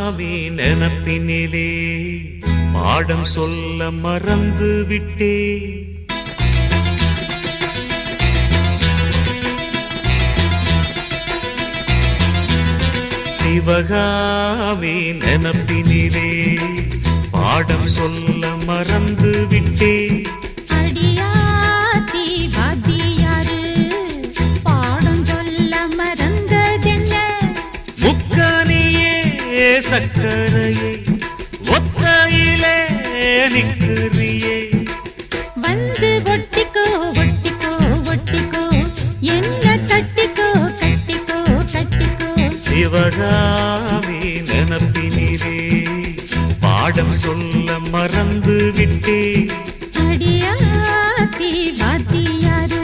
நினப்பினிலே பாடம் சொல்ல மறந்து விட்டே சிவகாமி நினப்பினிலே பாடம் சொல்ல மறந்து விட்டே அடியாத்தி வாத்தியாரு பாடம் சொல்ல மறந்ததென்ன முக்கனியே சக்கரையே ஒத்தையிலே நிற்கிறியே வந்து ஒட்டிக்கோ ஒட்டிக்கோ ஒட்டிக்கோ என்ன கட்டிக்கோ கட்டிக்கோ கட்டிக்கோ சிவகாமி நினப்பினிலே பாடம் சொல்ல மறந்து விட்டே அடியாத்தி வாத்தியாரு